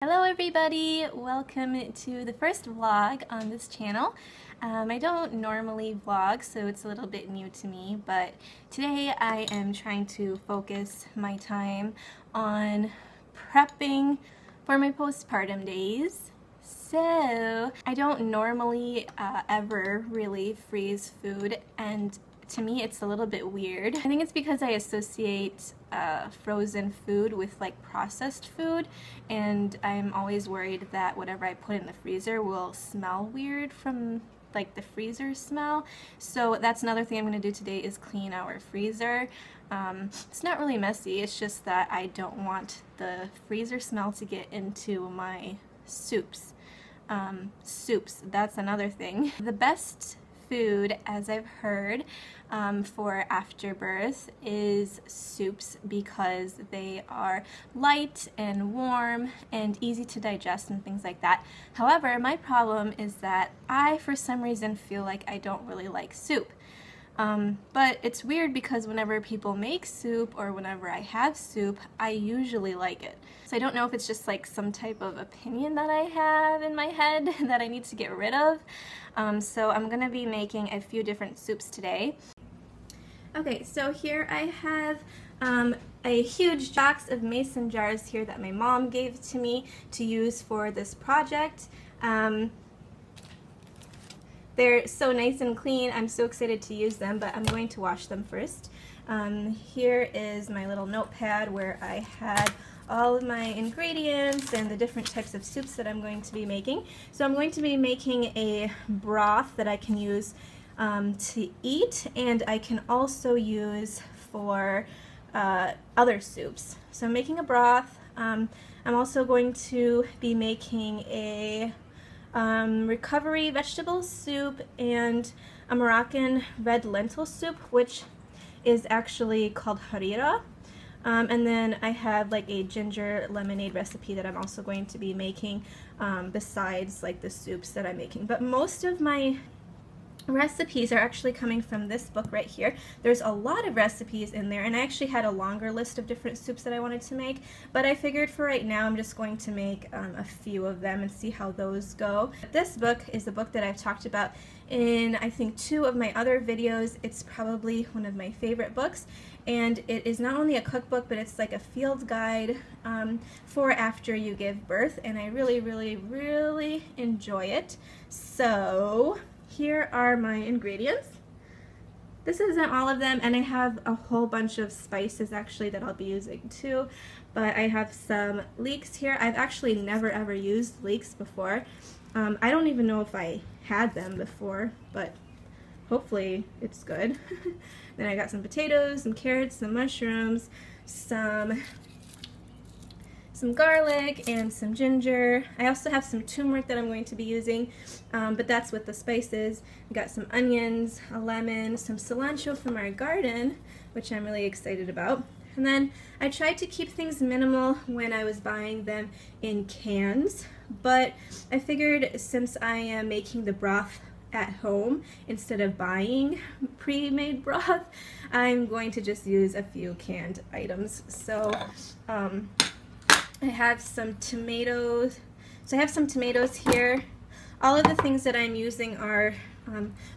Hello everybody! Welcome to the first vlog on this channel. I don't normally vlog, so it's a little bit new to me, but today I am trying to focus my time on prepping for my postpartum days. So, I don't normally ever really freeze food, and to me it's a little bit weird. I think it's because I associate frozen food with like processed food, and I'm always worried that whatever I put in the freezer will smell weird from like the freezer smell. So that's another thing I'm going to do today is clean our freezer. It's not really messy, it's just that I don't want the freezer smell to get into my soups. That's another thing. The best food, as I've heard, for afterbirth is soups because they are light and warm and easy to digest and things like that. However, my problem is that I, for some reason, feel like I don't really like soup. But it's weird because whenever people make soup or whenever I have soup, I usually like it. So I don't know if it's just like some type of opinion that I have in my head that I need to get rid of. So I'm going to be making a few different soups today. Okay, so here I have a huge box of mason jars here that my mom gave to me to use for this project. They're so nice and clean. I'm so excited to use them, but I'm going to wash them first. Here is my little notepad where I had all of my ingredients and the different types of soups that I'm going to be making. So I'm going to be making a broth that I can use to eat, and I can also use for other soups. So I'm making a broth. I'm also going to be making a recovery vegetable soup and a Moroccan red lentil soup, which is actually called harira. And then I have like a ginger lemonade recipe that I'm also going to be making besides like the soups that I'm making. But most of my recipes are actually coming from this book right here. There's a lot of recipes in there, and I actually had a longer list of different soups that I wanted to make, but I figured for right now I'm just going to make a few of them and see how those go. This book is a book that I've talked about in I think 2 of my other videos. It's probably one of my favorite books, and it is not only a cookbook, but it's like a field guide for after you give birth, and I really enjoy it. So here are my ingredients. This isn't all of them, and I have a whole bunch of spices actually that I'll be using too. But I have some leeks here. I've actually never ever used leeks before. I don't even know if I had them before, but hopefully it's good. Then I got some potatoes, some carrots, some mushrooms, some garlic, and some ginger. I also have some turmeric that I'm going to be using, but that's with the spices. I got some onions, a lemon, some cilantro from our garden, which I'm really excited about. And then I tried to keep things minimal when I was buying them in cans, but I figured since I am making the broth at home instead of buying pre-made broth, I'm going to just use a few canned items. So I have some tomatoes. So I have some tomatoes here. All of the things that I'm using are,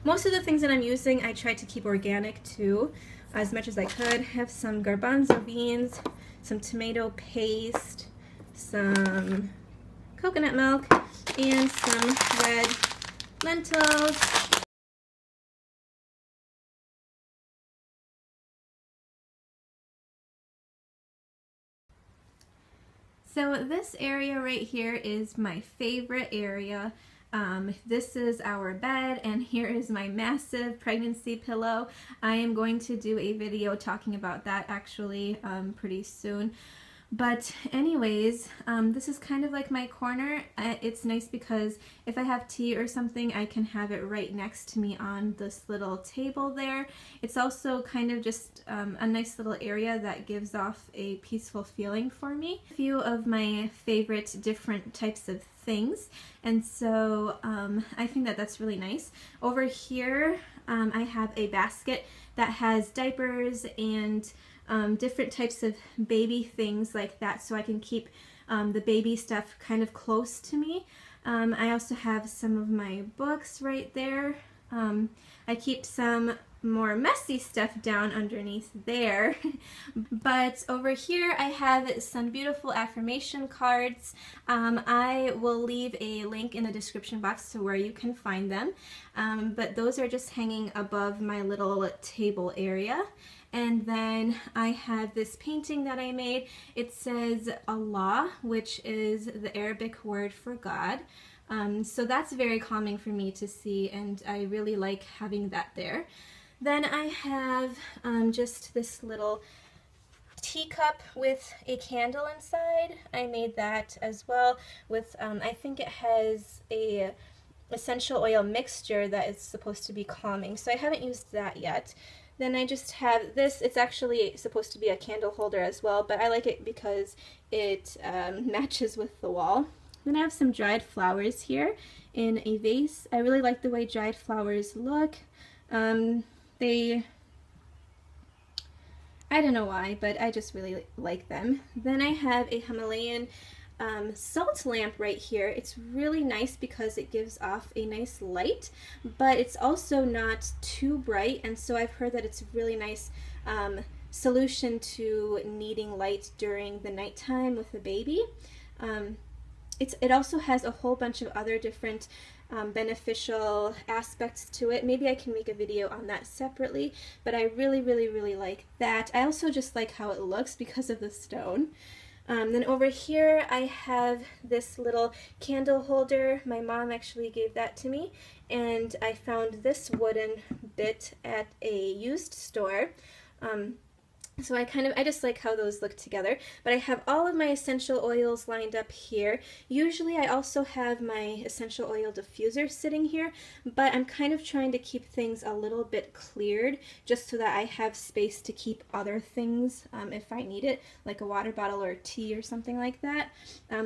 most of the things that I'm using I tried to keep organic too, as much as I could. I have some garbanzo beans, some tomato paste, some coconut milk, and some red lentils. So this area right here is my favorite area. This is our bed, and here is my massive pregnancy pillow. I am going to do a video talking about that actually pretty soon. But anyways, this is kind of like my corner. It's nice because if I have tea or something, I can have it right next to me on this little table there. It's also kind of just a nice little area that gives off a peaceful feeling for me. A few of my favorite different types of things, and so I think that that's really nice. Over here, I have a basket that has diapers and different types of baby things like that, so I can keep the baby stuff kind of close to me. I also have some of my books right there. I keep some more messy stuff down underneath there. But over here I have some beautiful affirmation cards. I will leave a link in the description box to where you can find them. But those are just hanging above my little table area. And then I have this painting that I made. It says Allah, which is the Arabic word for God. So that's very calming for me to see, and I really like having that there. Then I have just this little teacup with a candle inside. I made that as well with, I think it has a essential oil mixture that is supposed to be calming, so I haven't used that yet. Then I just have this. It's actually supposed to be a candle holder as well, but I like it because it matches with the wall. Then I have some dried flowers here in a vase. I really like the way dried flowers look. I don't know why, but I just really like them. Then I have a Himalayan salt lamp right here. It's really nice because it gives off a nice light, but it's also not too bright, and so I've heard that it's a really nice solution to needing light during the nighttime with the baby. It also has a whole bunch of other different beneficial aspects to it. Maybe I can make a video on that separately, but I really like that. I also just like how it looks because of the stone. Then over here I have this little candle holder. My mom actually gave that to me, and I found this wooden bit at a used store. So I just like how those look together. But I have all of my essential oils lined up here. Usually I also have my essential oil diffuser sitting here, but I'm kind of trying to keep things a little bit cleared just so that I have space to keep other things if I need it, like a water bottle or tea or something like that.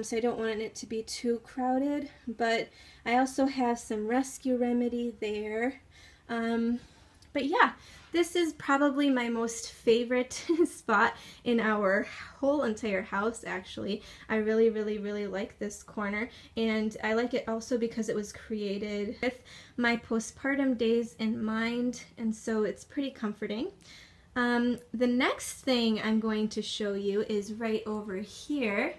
So I don't want it to be too crowded. But I also have some rescue remedy there. But yeah, this is probably my most favorite spot in our whole entire house, actually. I really like this corner, and I like it also because it was created with my postpartum days in mind, and so it's pretty comforting. The next thing I'm going to show you is right over here.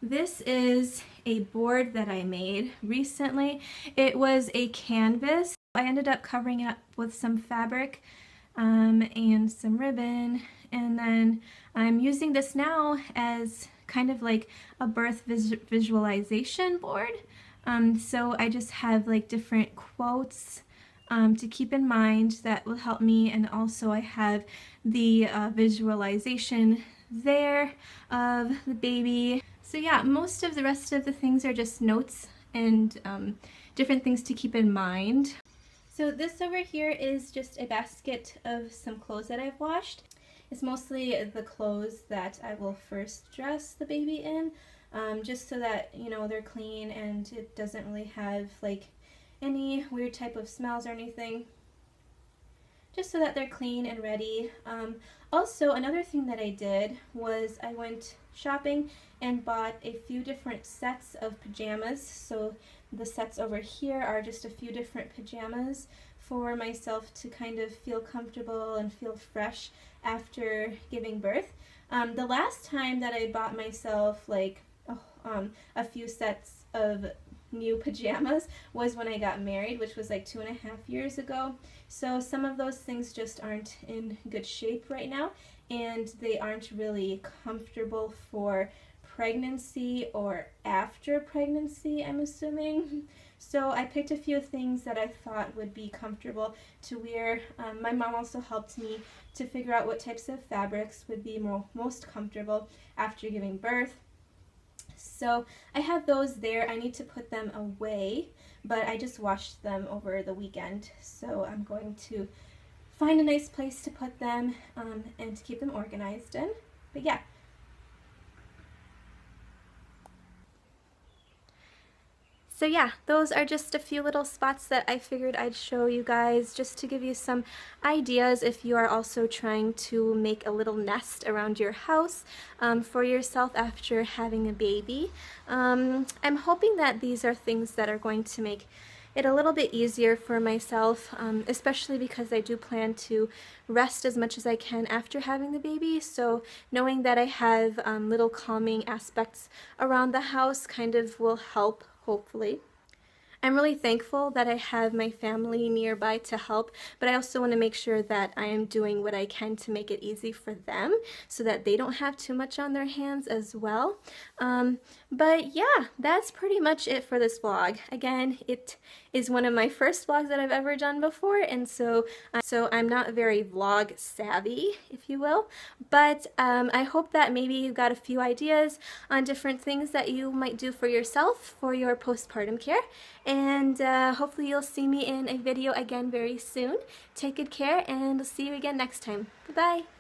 This is a board that I made recently. It was a canvas. I ended up covering it up with some fabric and some ribbon, and then I'm using this now as kind of like a birth visualization board. So I just have like different quotes to keep in mind that will help me, and also I have the visualization there of the baby. So yeah, most of the rest of the things are just notes and different things to keep in mind. So this over here is just a basket of some clothes that I've washed. It's mostly the clothes that I will first dress the baby in, just so that, you know, they're clean and it doesn't really have like any weird type of smells or anything. Just so that they're clean and ready. Also, another thing that I did was I went shopping and bought a few different sets of pajamas. So the sets over here are just a few different pajamas for myself to kind of feel comfortable and feel fresh after giving birth. The last time that I bought myself like a few sets of new pajamas was when I got married, which was like 2.5 years ago. So some of those things just aren't in good shape right now, and they aren't really comfortable for pregnancy or after pregnancy, I'm assuming. So I picked a few things that I thought would be comfortable to wear. My mom also helped me to figure out what types of fabrics would be most comfortable after giving birth. So I have those there. I need to put them away, but I just washed them over the weekend. So I'm going to find a nice place to put them and to keep them organized in. But yeah. So yeah, those are just a few little spots that I figured I'd show you guys just to give you some ideas if you are also trying to make a little nest around your house for yourself after having a baby. I'm hoping that these are things that are going to make it a little bit easier for myself, especially because I do plan to rest as much as I can after having the baby. So knowing that I have little calming aspects around the house kind of will help, hopefully. I'm really thankful that I have my family nearby to help, but I also want to make sure that I am doing what I can to make it easy for them so that they don't have too much on their hands as well. But yeah, that's pretty much it for this vlog. Again, it is one of my first vlogs that I've ever done before, and so I'm not very vlog savvy, if you will, but I hope that maybe you got a few ideas on different things that you might do for yourself for your postpartum care. And hopefully you'll see me in a video again very soon. Take good care, and I'll see you again next time. Bye-bye.